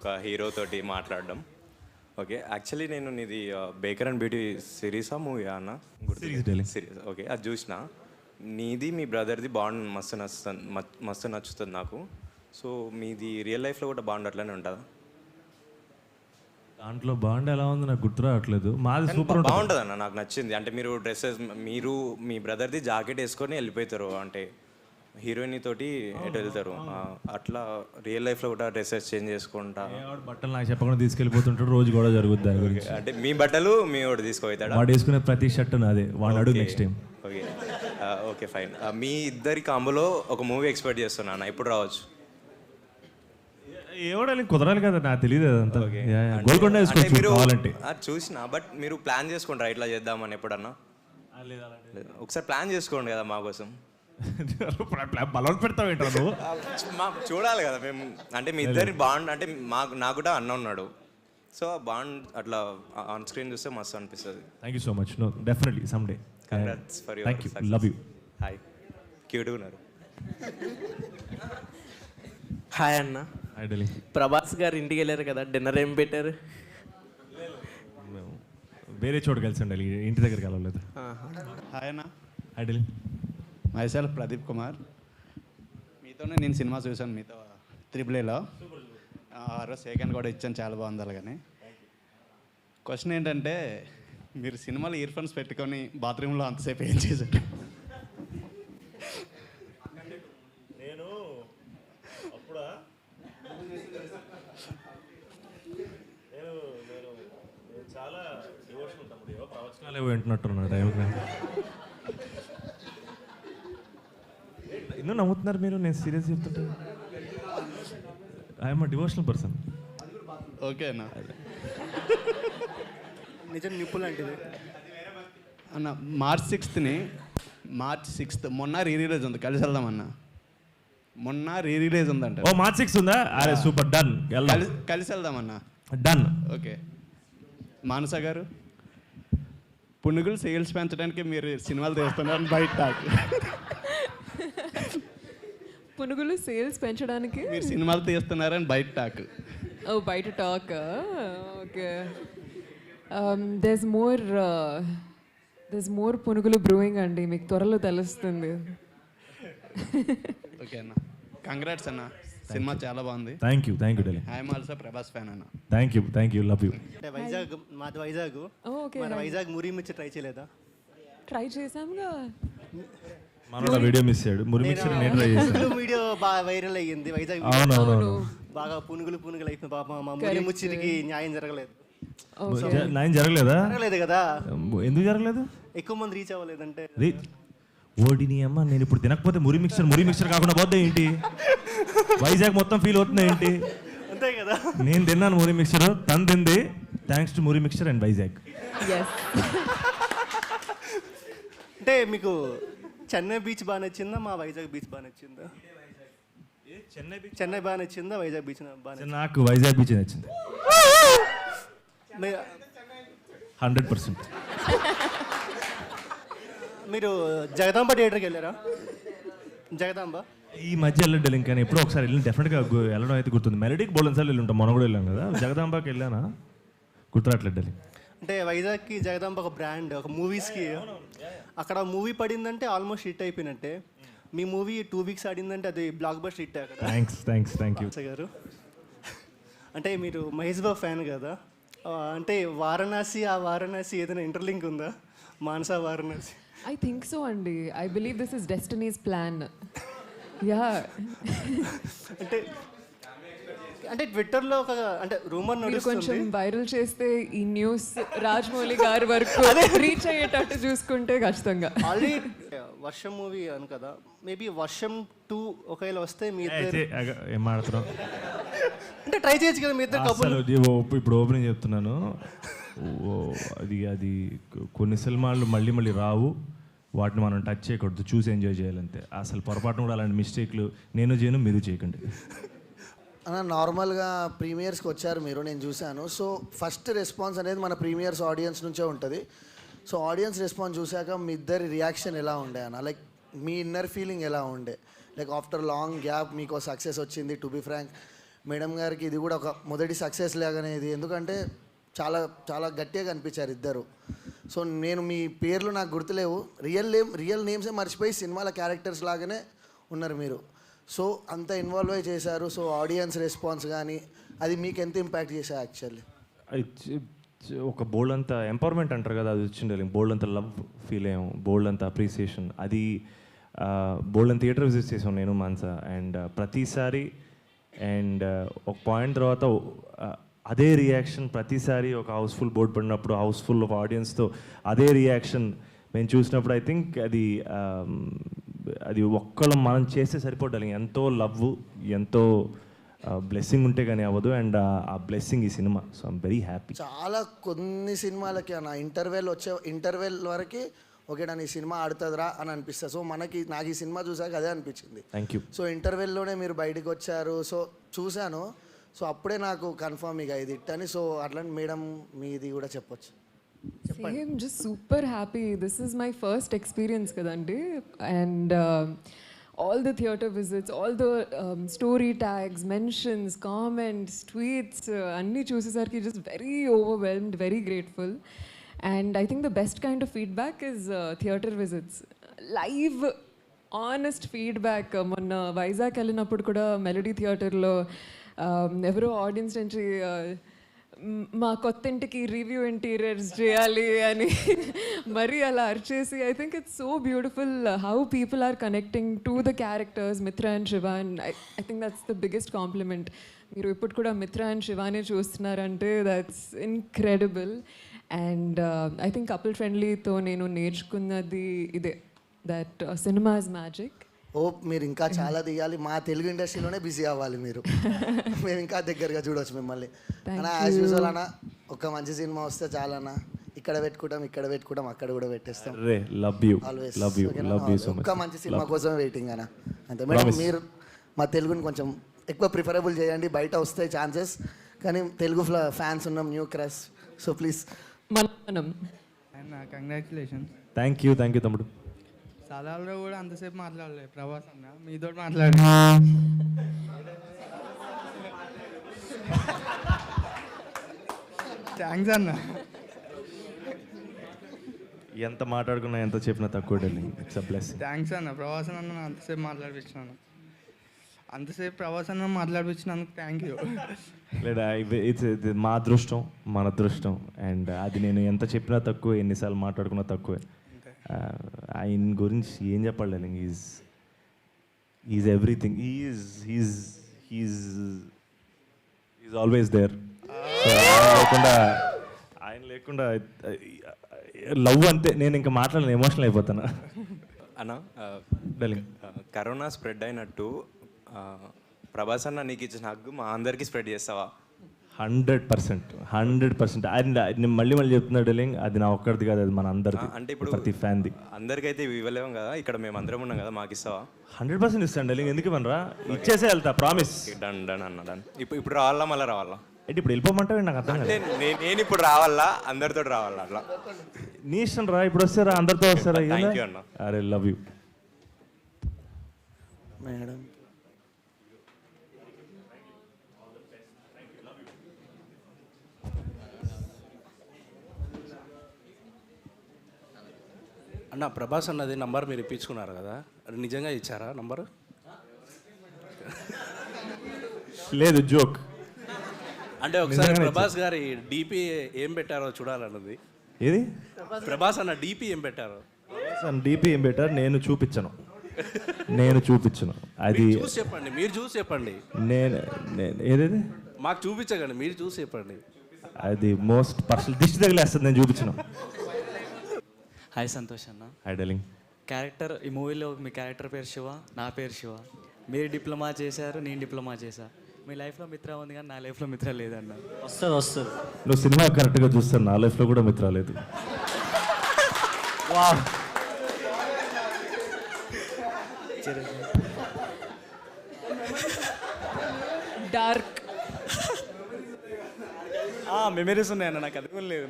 ఒక హీరో తోటి మాట్లాడడం. ఓకే, యాక్చువల్లీ నేను నీది బేకర్ అండ్ బ్యూటీ సిరీసా మూవీయా అన్న? సిరీస్. ఓకే, అది చూసిన. నీది మీ బ్రదర్ది బాండ్ మస్తు నచ్చుతుంది నాకు. సో మీది రియల్ లైఫ్లో కూడా బాండ్ అట్లనే ఉంటుందా? దాంట్లో బాండ్ ఎలా ఉంది నాకు గుర్తు రావట్లేదు. మాది సూపర్ బాగుంటుంది అన్న, నాకు నచ్చింది. అంటే మీరు డ్రెస్సెస్, మీరు మీ బ్రదర్ది జాకెట్ వేసుకొని వెళ్ళిపోతారు, అంటే హీరోయిన్ తోటి ఎటు వెళ్తారు, అట్లా రియల్ లైఫ్లో కూడా డ్రెస్సెస్ చేంజ్ చేసుకుంటా. బట్టలు నాకు చెప్పకుండా తీసుకెళ్ళిపోతుంటాడు, రోజు కూడా జరుగుతుంది దాని గురించి. అంటే మీ బట్టలు మీ వాడు తీసుకుపోతాడు, వాడు వేసుకునే ప్రతి షర్ట్ నాదే, వాడు అడుగు next time. Okay okay fine. మీ ఇద్దరి కాంబోలో ఒక మూవీ ఎక్స్పెక్ట్ చేస్తున్నాను, ఎప్పుడు రావచ్చు? ఎవడాలి కుదరాలి కదా, నాకు తెలియదు అదంతా. గోల్కొండ వేసుకోవచ్చు కావాలంటే. చూసిన, బట్ మీరు ప్లాన్ చేసుకుంటారా ఇట్లా చేద్దామని ఎప్పుడన్నా? ఒకసారి ప్లాన్ చేసుకోండి కదా మా కోసం. బలం పెడతావు ఏంటో నువ్వు? చూడాలి కదా మేము, అంటే మీ ఇద్దరి బాండ్, అంటే నాకు కూడా అన్న ఉన్నాడు, సో ఆ బాండ్ అట్లా ఆన్ స్క్రీన్ చూస్తే మస్తు అనిపిస్తుంది. Thank you so much. No definitely some day. Congrats for your thank you, love you. Hi, క్యూట్గా ఉన్నారు. హాయ్ అన్న. హాయ్ ఢిల్లీ. ప్రభాస్ గారు ఇంటికి వెళ్ళారు కదా, డిన్నర్ ఏం పెట్టారు? వేరే చోటు కలిసి ఉండాలి, ఇంటి దగ్గరికి వెళ్ళలేదు. హాయ్ అన్న. హాయ్ ఢిల్లీ. మైసెల్ఫ్ ప్రదీప్ కుమార్. మీతోనే నేను సినిమా చూశాను, మీతో త్రిబుల్-ఏలో. ఆ రోజు సెకండ్ కూడా ఇచ్చాను, చాలా బాగుంది. అలాగని క్వశ్చన్ ఏంటంటే, మీరు సినిమాలో ఇయర్ ఫోన్స్ పెట్టుకొని బాత్రూంలో అంతసేపు ఏం చేశారు? నేను అప్పుడు నేను చాలా డివోషనల్ తమ్ముడు, ప్రవచనాలు వింటున్నట్టున్నా టైంకి. ఎన్నో నమ్ముతున్నారు మీరు, నేను సీరియస్ చెప్తుంటే. I'm devotional person. ఓకే అన్న. నిజం నిప్పులు లాంటిది అన్న. మార్చ్ 6th మొన్న రీరిలీజ్ ఉంది, కలిసి వెళ్దామన్న. మొన్న రీరిలీజ్ ఉందంట. ఓ మార్చ్ 6 ఉందా? అరే సూపర్, డన్. కలిసి వెళ్దామన్న. డన్. ఓకే. మానస గారు, పునుగులు సేల్స్ పెంచడానికి మీరు సినిమాలు తీస్తున్నారు బయట టాక్. పునుగులు సేల్స్ పెంచడానికి మీరు సినిమాలు తీస్తున్నారని బయట టాక్. ఓ బయట టాక్. ఓకే, there's more పునుగులు బ్రూయింగ్ అండి, మీకు త్వరలో తెలుస్తుంది. ఓకే అన్న, కంగ్రాట్స్ అన్న, సినిమా చాలా బాగుంది. Thank you Delhi. I'm also Prabhas fan అన్న. Thank you, love you. అంటే వైజాగ్, మాది వైజాగ్. ఓకే, మన వైజాగ్ మురి మిర్చి ట్రై చేయలేదా? ట్రై చేసాంగా. మన వీడియో మిస్ అయ్యాడు, మురి మిక్చర్ నేను ట్రై చేశాను. వీడియో బాగా వైరల్ అయ్యింది వైజాగ్. అవునవును, బాగా పునుగులు అయిపోయింది. పాప మా మురి ముచ్చిరికి న్యాయం జరగలేదు. నేను జరగలేదా? జరగలేదు కదా. ఎందుకు జరగలేదు? ఎక్కువ మంది రీచ్ అవ్వలేదంటే. ఓడిని అమ్మ, నేను ఇప్పుడు తినకపోతే మురి మిక్చర్ కాకుండా పోతే ఏంటి? వైజాగ్ మొత్తం ఫీల్ అవుతుంది ఏంటి? అంతే కదా. నేను తిన్నాను మురి మిక్చర్, తను తింది, thanks to muri mixture and Vizag. అంటే మీకు చెన్నై బీచ్ బాగా నచ్చిందా, మా వైజాగ్ బీచ్ బాగా నచ్చిందా? చెన్నై బాగా నచ్చిందా, వైజాగ్ బీచ్ బాగా నచ్చిందా? నాకు వైజాగ్ బీచ్ నచ్చింది 100%. మీరు జగదాంబ థియేటర్కి వెళ్ళారా? జగదాంబ ఈ మధ్య వెళ్ళడం ఇంకా, ఎప్పుడో ఒకసారి వెళ్ళిన, డెఫినెట్గా వెళ్ళడం అయితే గుర్తుంది. మెలడీకి బోల్డెన్ సార్లు వెళ్ళి ఉంటాం, మొన్న కూడా వెళ్ళాం కదా. జగదాంబకి వెళ్ళానా గుర్తురాట్లేదు. అంటే వైజాగ్కి జగదాంబ ఒక బ్రాండ్, ఒక మూవీస్కి. అక్కడ మూవీ పడిందంటే ఆల్మోస్ట్ హిట్ అయిపోయినట్టే. మీ మూవీ 2 weeks ఆడిందంటే అది బ్లాక్ బస్టర్ హిట్ అక్కడ. థ్యాంక్ యూ గారు. అంటే మీరు మహేష్ బాబు ఫ్యాన్ కదా, అంటే వారణాసి ఏదైనా ఇంటర్లింక్ ఉందా? మానస వారణాసి. ఐ థింక్ సో అండి. I believe this is Destiny's plan. Yeah. అంటే ట్విట్టర్లో ఒక అంటే రూమర్ నడుస్తుంది, కొంచెం వైరల్ చేస్తే ఈ న్యూస్ రాజమౌళి గారి వరకు రీచ్ అయ్యేటట్టు చూసుకుంటే ఖచ్చితంగా. ఆల్రెడీ వర్షం మూవీ అను కదా, మేబీ వర్షం 2 ఒకవేళ వస్తే మీ ఇద్దరు ఏం మాడుతున్నావు అంటే ట్రై చేయొచ్చు కదా మీ ఇద్దరు కపుల్. ఇప్పుడు ఓపెనింగ్ చెప్తున్నాను, అది కొన్ని సినిమాలు మళ్ళీ రావు, వాటిని మనం టచ్ చేయకూడదు, చూసి ఎంజాయ్ చేయాలంతే. అసలు పొరపాటున కూడా అలాంటి మిస్టేక్లు నేను చేయను, మీరు చేయకండి. అన్న, నార్మల్గా ప్రీమియర్స్కి వచ్చారు మీరు, నేను చూశాను. సో ఫస్ట్ రెస్పాన్స్ అనేది మన ప్రీమియర్స్ ఆడియన్స్ నుంచే ఉంటుంది. సో ఆడియన్స్ రెస్పాన్స్ చూశాక మీ ఇద్దరి రియాక్షన్ ఎలా ఉండే అన్న? లైక్ మీ ఇన్నర్ ఫీలింగ్ ఎలా ఉండే? లైక్ ఆఫ్టర్ లాంగ్ గ్యాప్ మీకు సక్సెస్ వచ్చింది. టు బి ఫ్రాంక్, మేడం గారికి ఇది కూడా ఒక మొదటి సక్సెస్ లాగానే ఇది, ఎందుకంటే చాలా చాలా గట్టిగా కనిపించారు ఇద్దరు. సో నేను మీ పేర్లు నాకు గుర్తులేవు, రియల్ నేమ్సే మర్చిపోయి సినిమాల క్యారెక్టర్స్ లాగానే ఉన్నారు మీరు. సో అంత ఇన్వాల్వ్ అయి చేశారు. సో ఆడియన్స్ రెస్పాన్స్ కానీ అది మీకు ఎంత ఇంపాక్ట్ చేశారు యాక్చువల్లీ? ఒక బోల్డ్ అంత ఎంపవర్మెంట్ అంటారు కదా, అది వచ్చిండే బోల్డ్ అంత లవ్ ఫీల్ అయ్యాం, బోల్డ్ అంత అప్రిసియేషన్. అది బోల్డ్ అంత థియేటర్ విజిట్ చేసాం నేను మాన్సా. అండ్ ప్రతిసారి అండ్ ఒక పాయింట్ తర్వాత అదే రియాక్షన్ ప్రతిసారి ఒక హౌస్ఫుల్ బోర్డు పడినప్పుడు హౌస్ఫుల్ ఆఫ్ ఆడియన్స్తో అదే రియాక్షన్ మేము చూసినప్పుడు ఐ థింక్ అది ఒక్కళ్ళు మనం చేస్తే సరిపోతాం. ఎంతో లవ్, ఎంతో బ్లెస్సింగ్ ఉంటే కానీ అవ్వదు. అండ్ ఆ బ్లెస్సింగ్ ఈ cinema. So I'm very happy. చాలా కొన్ని సినిమాలకి అన్న ఇంటర్వెల్ వరకు ఓకే నన్ను ఈ సినిమా ఆడుతుందిరా అని అనిపిస్తుంది. సో నాకు ఈ సినిమా చూసాక అదే అనిపించింది. Thank you. సో ఇంటర్వెల్లోనే మీరు బయటకు వచ్చారు, సో చూశాను. సో అప్పుడే నాకు కన్ఫర్మ్ ఇక ఇది ఇట్టని. సో అట్లాంటి మేడం మీది కూడా చెప్పొచ్చు. Same, just super happy. This is my first experience కదండి. And all the theatre visits, all the story tags, mentions, comments, tweets అన్నీ చూసేసరికి just very overwhelmed, very grateful. And I think the best kind of feedback is theatre visits. Live, honest feedback. మొన్న వైజాగ్ వెళ్ళినప్పుడు కూడా melody థియేటర్లో ఎవరో audience నుంచి మా కొత్త ఇంటికి రివ్యూ ఇంటీరియర్స్ చేయాలి అని మరీ అలా అరిచేసి, I think it's so beautiful how people are connecting to the characters Mitra and Shiva. And I think that's the biggest compliment. మీరు ఇప్పుడు కూడా మిత్ర అండ్ శివానే చూస్తున్నారంటే that's incredible. And I think couple ఫ్రెండ్లీతో నేను నేర్చుకున్నది ఇదే, that cinema is magic. Oh మీరు ఇంకా చాలా తీయాలి, మా తెలుగు ఇండస్ట్రీలోనే బిజీ అవ్వాలి మీరు. మేము ఇంకా దగ్గరగా చూడవచ్చు మిమ్మల్ని అన్న. యాజ్ యూజువల్ అన్న, ఒక మంచి సినిమా వస్తే చాలన్నా, ఇక్కడ పెట్టుకుంటాం అక్కడ కూడా పెట్టేస్తాం. Love you so much. ఒక్క మంచి సినిమా కోసం వెయిటింగ్ అన్న, అంతే మేడం. మీరు మా తెలుగుని కొంచెం ఎక్కువ ప్రిఫరబుల్ చేయండి. బయట వస్తాయి ఛాన్సెస్, కానీ తెలుగు ఫ్యాన్స్ ఉన్నాం, న్యూ క్రష్. So please. మనం కంగ్రాచులేషన్స్. థ్యాంక్ యూ తమ్ముడు. సలాల్లో కూడా అంతసేపు మాట్లాడలేదు ప్రభాస్ అన్న, మీతో మాట్లాడి థ్యాంక్స్ అన్న. ఎంత మాట్లాడుకున్నా ఎంత చెప్పినా తక్కువ. It's a blessing. థ్యాంక్స్ అన్న. ప్రభాస్ అన్న అంతసేపు మాట్లాడిపించినాను, అంతసేపు ప్రభాస్ అన్న మాట్లాడిపించినందుకు థ్యాంక్ యూ. లేదా ఇట్స్ మా అదృష్టం, మన అదృష్టం. అండ్ అది నేను ఎంత చెప్పినా తక్కువ, ఎన్నిసార్లు మాట్లాడుకున్నా తక్కువే. ఆయన గురించి ఏం చెప్పాలి? Is everything. Is always there. ఆయన లేకుండా లవ్ అంతే. నేను ఇంకా మాట్లాడలేను, ఎమోషనల్ అయిపోతాను. అన్న డార్లింగ్, కరోనా స్ప్రెడ్ అయినట్టు ప్రభాస్ అన్న నీకు ఇచ్చిన హగ్గు మా అందరికీ స్ప్రెడ్ చేస్తావా? 100%. అండ్ నేను మళ్ళీ చెప్తున్నా డార్లింగ్, అది నా ఒక్కడిది కాదు, అది మన అందరిది. అంటే ఇప్పుడు ప్రతి ఫ్యాన్ది. అందరికైతే ఇవ్వలేము కదా, ఇక్కడ మేము అందరం ఉన్నాం కదా, మాకు ఇస్తావా? 100% ఇస్తాను డార్లింగ్. ఎందుకు ఇవ్వనరా? ఇచ్చేసే వెళ్తా, ప్రామిస్. డన్ అన్న డన్. ఇప్పుడు రావాలా మళ్ళీ రావాలా? అంటే ఇప్పుడు వెళ్ళిపోమంటావు? నాకు అర్థం అంటే నేను ఇప్పుడు రావాలా, అందరితో రావాలా? అట్లా నీ ఇష్టం రా. ఇప్పుడు వస్తారా, అందరితో వస్తారా? థ్యాంక్ యూ అన్న. అరే లవ్ యూ మేడం. అన్న ప్రభాస్ అన్నది నంబర్ మీరు ఇప్పించుకున్నారు కదా, అది నిజంగా ఇచ్చారా నంబరు? లేదు, జోక్. అంటే ఒకసారి ప్రభాస్ గారి డీపీ ఏం పెట్టారో చూడాలన్నది. ఏది? ప్రభాస్ అన్న డీపీ ఏం పెట్టారో. డీపీ ఏం పెట్టారు? నేను చూపించను. అది చూసి చెప్పండి, మీరు చూసి చెప్పండి. ఏదేది మాకు చూపించకండి, మీరు చూసి చెప్పండి. అది మోస్ట్ పర్సనల్. దిష్టి తగిలేస్తుంది, నేను చూపించను. హాయ్ సంతోష్ అన్న. Hi darling. క్యారెక్టర్, ఈ మూవీలో మీ క్యారెక్టర్ పేరు శివ, నా పేరు శివ. మీరు డిప్లొమా చేశారు, నేను డిప్లొమా చేశా. మీ లైఫ్లో మిత్ర ఉంది కానీ నా లైఫ్లో మిత్ర లేదన్న. వస్తుంది. నువ్వు సినిమా కరెక్ట్గా చూస్తాను, నా లైఫ్లో కూడా మిత్ర లేదు. డార్క్ మెమరీస్ ఉన్నాయన్న, నాకు అది కూడా లేదు.